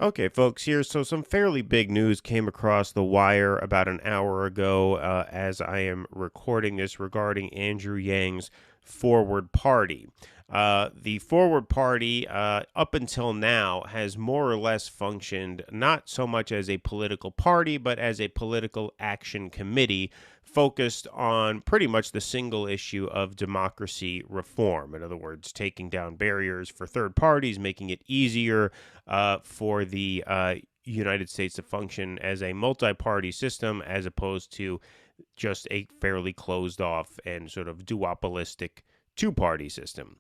Okay, folks, here. So, some fairly big news came across the wire about an hour ago as I am recording this regarding Andrew Yang's Forward Party. The Forward Party, up until now, has more or less functioned not so much as a political party, but as a political action committee focused on pretty much the single issue of democracy reform. In other words, taking down barriers for third parties, making it easier for the United States to function as a multi party system as opposed to just a fairly closed off and sort of duopolistic two-party system.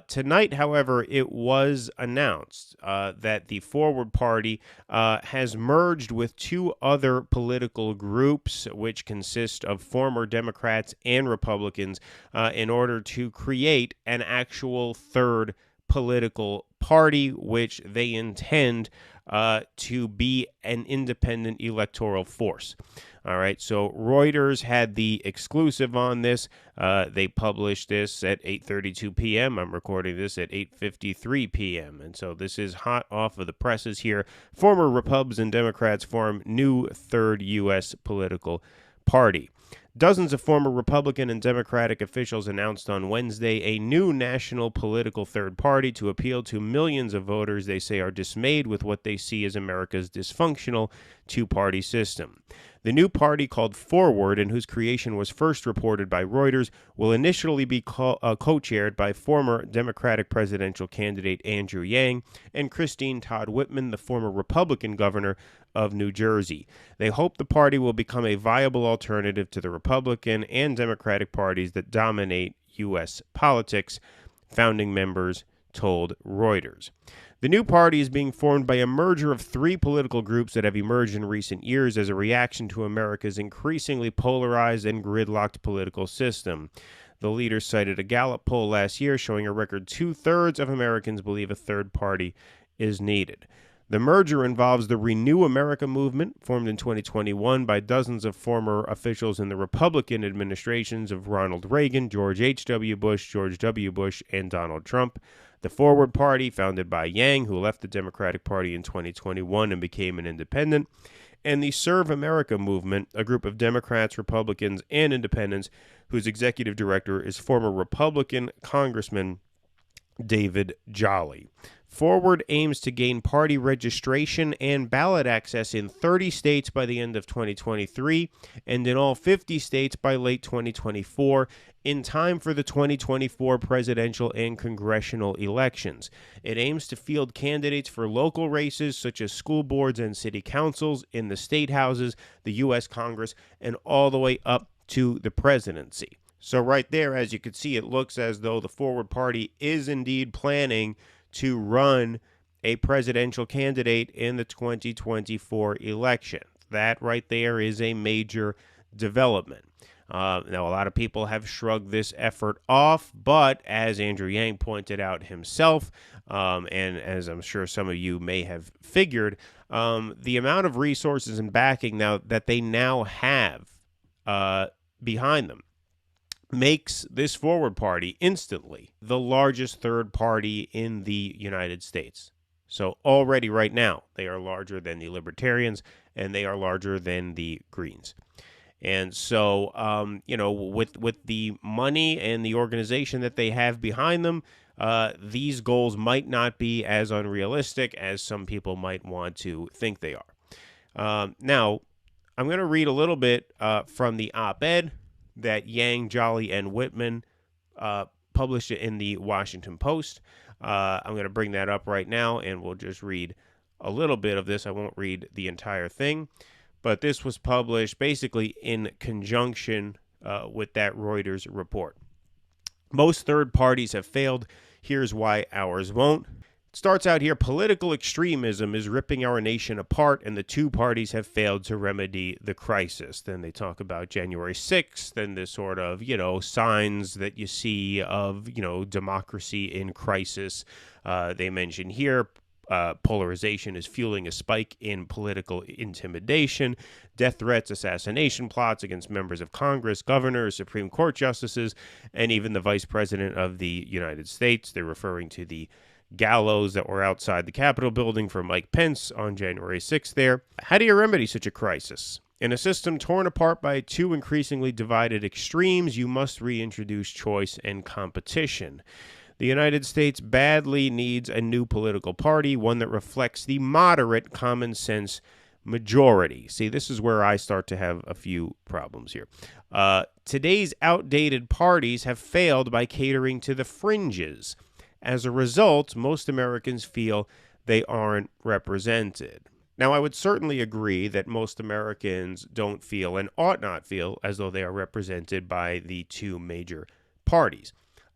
Tonight, however, it was announced that the Forward Party has merged with two other political groups, which consist of former Democrats and Republicans, in order to create an actual third political party, which they intend to be an independent electoral force. All right, so Reuters had the exclusive on this. They published this at 8:32 p.m. I'm recording this at 8:53 p.m. And so this is hot off of the presses here. Former Republicans and Democrats form new third U.S. political party. Dozens of former Republican and Democratic officials announced on Wednesday a new national political third party to appeal to millions of voters they say are dismayed with what they see as America's dysfunctional two-party system. The new party, called Forward, and whose creation was first reported by Reuters, will initially be co-chaired by former Democratic presidential candidate Andrew Yang and Christine Todd Whitman, the former Republican governor of New Jersey. They hope the party will become a viable alternative to the Republican and Democratic parties that dominate U.S. politics, founding members told Reuters. The new party is being formed by a merger of three political groups that have emerged in recent years as a reaction to America's increasingly polarized and gridlocked political system. The leaders cited a Gallup poll last year showing a record two-thirds of Americans believe a third party is needed. The merger involves the Renew America movement, formed in 2021 by dozens of former officials in the Republican administrations of Ronald Reagan, George H.W. Bush, George W. Bush, and Donald Trump. The Forward Party, founded by Yang, who left the Democratic Party in 2021 and became an independent. And the Serve America movement, a group of Democrats, Republicans, and independents whose executive director is former Republican Congressman David Jolly. Forward aims to gain party registration and ballot access in 30 states by the end of 2023 and in all 50 states by late 2024, in time for the 2024 presidential and congressional elections. It aims to field candidates for local races such as school boards and city councils, in the state houses, the U.S. Congress, and all the way up to the presidency. So right there, as you can see, it looks as though the Forward Party is indeed planning to run a presidential candidate in the 2024 election. That right there is a major development. Now, a lot of people have shrugged this effort off, but as Andrew Yang pointed out himself, and as I'm sure some of you may have figured, the amount of resources and backing now that they now have behind them makes this Forward Party instantly the largest third party in the United States. So already right now, they are larger than the Libertarians, and they are larger than the Greens. And so, with the money and the organization that they have behind them, these goals might not be as unrealistic as some people might want to think they are. Now, I'm going to read a little bit from the op-ed that Yang, Jolly, and Whitman published in the Washington Post. I'm going to bring that up right now, and we'll just read a little bit of this. I won't read the entire thing, but this was published basically in conjunction with that Reuters report. Most third parties have failed. Here's why ours won't. It starts out here: political extremism is ripping our nation apart, and the two parties have failed to remedy the crisis. Then they talk about January 6th and the sort of, signs that you see of, democracy in crisis. They mention here polarization is fueling a spike in political intimidation, death threats, assassination plots against members of Congress, governors, Supreme Court justices, and even the Vice President of the United States. They're referring to the gallows that were outside the Capitol building for Mike Pence on January 6th there. How do you remedy such a crisis? In a system torn apart by two increasingly divided extremes, you must reintroduce choice and competition. The United States badly needs a new political party, one that reflects the moderate common sense majority. See, this is where I start to have a few problems here. Today's outdated parties have failed by catering to the fringes. As a result, most Americans feel they aren't represented. Now, I would certainly agree that most Americans don't feel and ought not feel as though they are represented by the two major parties.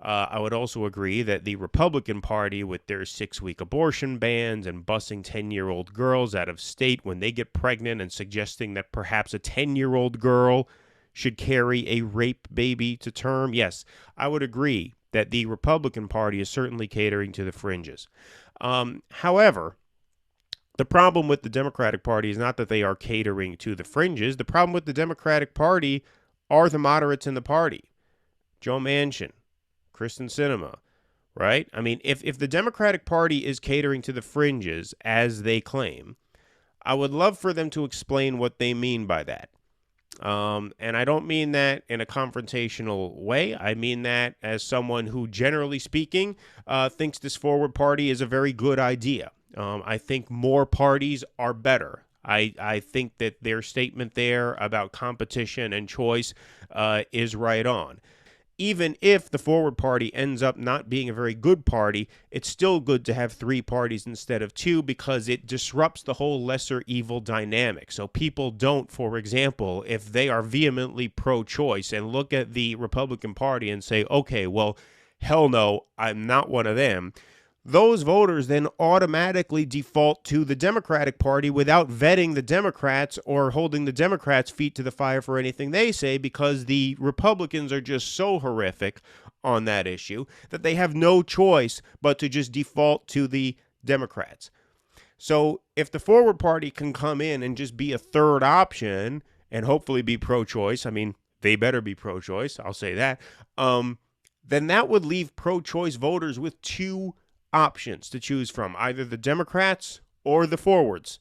I would also agree that the Republican Party, with their 6-week abortion bans and busing 10-year-old girls out of state when they get pregnant and suggesting that perhaps a 10-year-old girl should carry a rape baby to term, yes, I would agree that the Republican Party is certainly catering to the fringes. However, the problem with the Democratic Party is not that they are catering to the fringes. The problem with the Democratic Party are the moderates in the party. Joe Manchin, Kristen Sinema, right? I mean, if the Democratic Party is catering to the fringes, as they claim, I would love for them to explain what they mean by that. And I don't mean that in a confrontational way. I mean that as someone who, generally speaking, thinks this forward party is a very good idea. I think more parties are better. I think that their statement there about competition and choice is right on. Even if the forward party ends up not being a very good party, it's still good to have 3 parties instead of 2 because it disrupts the whole lesser evil dynamic. So people don't, for example, if they are vehemently pro-choice and look at the Republican Party and say, okay, well, hell no, I'm not one of them, those voters then automatically default to the Democratic Party without vetting the Democrats or holding the Democrats' feet to the fire for anything they say, because the Republicans are just so horrific on that issue that they have no choice but to just default to the Democrats. So if the forward party can come in and just be a third option and hopefully be pro-choice, I mean, they better be pro-choice, I'll say that, then that would leave pro-choice voters with 2 options to choose from, either the Democrats or the forwards.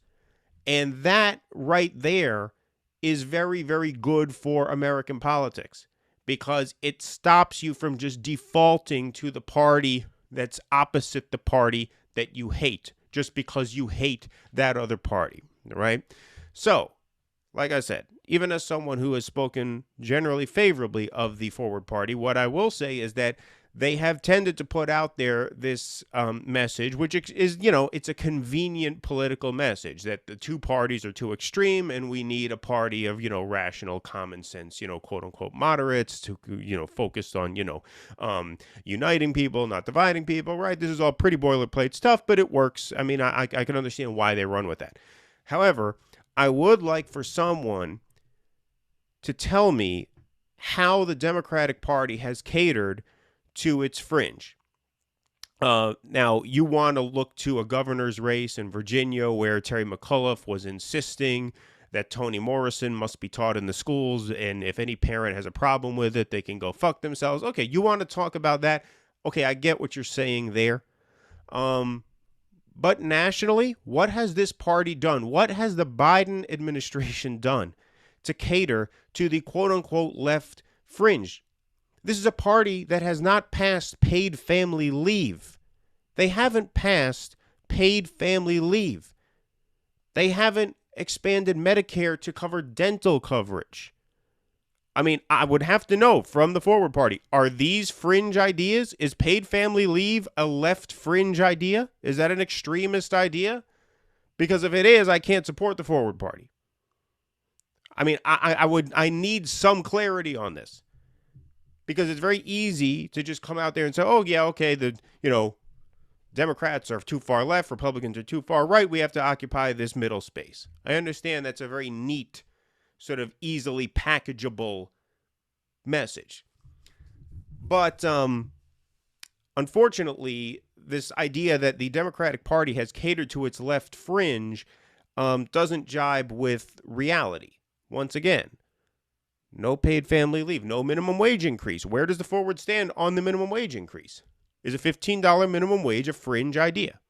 And that right there is very, very good for American politics because it stops you from just defaulting to the party that's opposite the party that you hate just because you hate that other party, right? So, like I said, even as someone who has spoken generally favorably of the forward party, what I will say is that they have tended to put out there this message, which is, it's a convenient political message that the 2 parties are too extreme and we need a party of, rational, common sense, quote unquote moderates to, focused on, uniting people, not dividing people, right? This is all pretty boilerplate stuff, but it works. I mean, I can understand why they run with that. However, I would like for someone to tell me how the Democratic Party has catered to its fringe. Now, you want to look to a governor's race in Virginia where Terry McAuliffe was insisting that Toni Morrison must be taught in the schools, and if any parent has a problem with it, they can go fuck themselves. Okay, you want to talk about that? Okay, I get what you're saying there. But nationally, what has this party done? What has the Biden administration done to cater to the quote-unquote left fringe? This is a party that has not passed paid family leave. They haven't passed paid family leave. They haven't expanded Medicare to cover dental coverage. I mean, I would have to know from the forward party, are these fringe ideas? Is paid family leave a left fringe idea? Is that an extremist idea? Because if it is, I can't support the forward party. I mean, I need some clarity on this. Because it's very easy to just come out there and say, oh, yeah, okay, Democrats are too far left, Republicans are too far right, we have to occupy this middle space. I understand that's a very neat, sort of easily packageable message. But unfortunately, this idea that the Democratic Party has catered to its left fringe doesn't jibe with reality. Once again, no paid family leave, no minimum wage increase. Where does the forward stand on the minimum wage increase? Is a $15 minimum wage a fringe idea?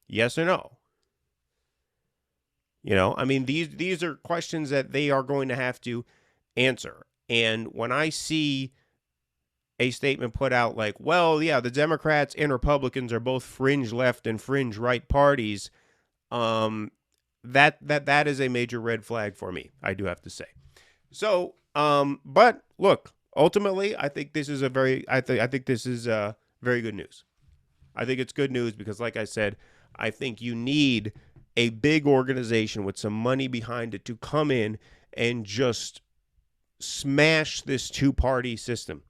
Yes or no? I mean, these are questions that they are going to have to answer. And when I see a statement put out like, well, yeah, the Democrats and Republicans are both fringe left and fringe right parties, that is a major red flag for me, I do have to say. So, but look, ultimately, I think this is I think this is very good news. I think it's good news because, like I said, I think you need a big organization with some money behind it to come in and just smash this two-party system.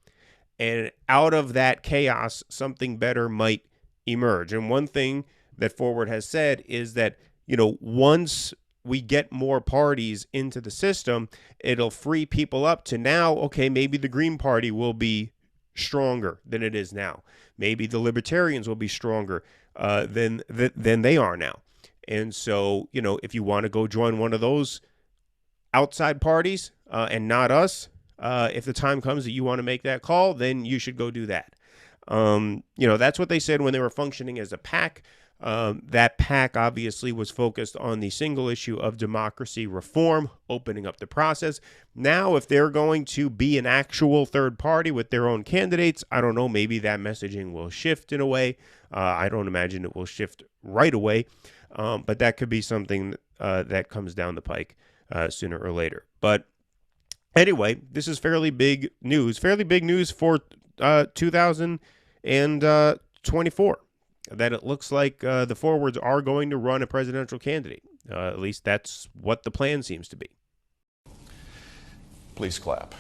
And out of that chaos, something better might emerge. And one thing that Forward has said is that, once we get more parties into the system, it'll free people up to now, okay, maybe the Green Party will be stronger than it is now. Maybe the Libertarians will be stronger than they are now. And so, if you want to go join one of those outside parties and not us, if the time comes that you want to make that call, then you should go do that. That's what they said when they were functioning as a PAC. That PAC obviously was focused on the single issue of democracy reform, opening up the process. Now, if they're going to be an actual third party with their own candidates, I don't know, maybe that messaging will shift in a way. I don't imagine it will shift right away, but that could be something that comes down the pike sooner or later. But anyway, this is fairly big news for 2024. That it looks like the Forwards are going to run a presidential candidate. At least that's what the plan seems to be. Please clap.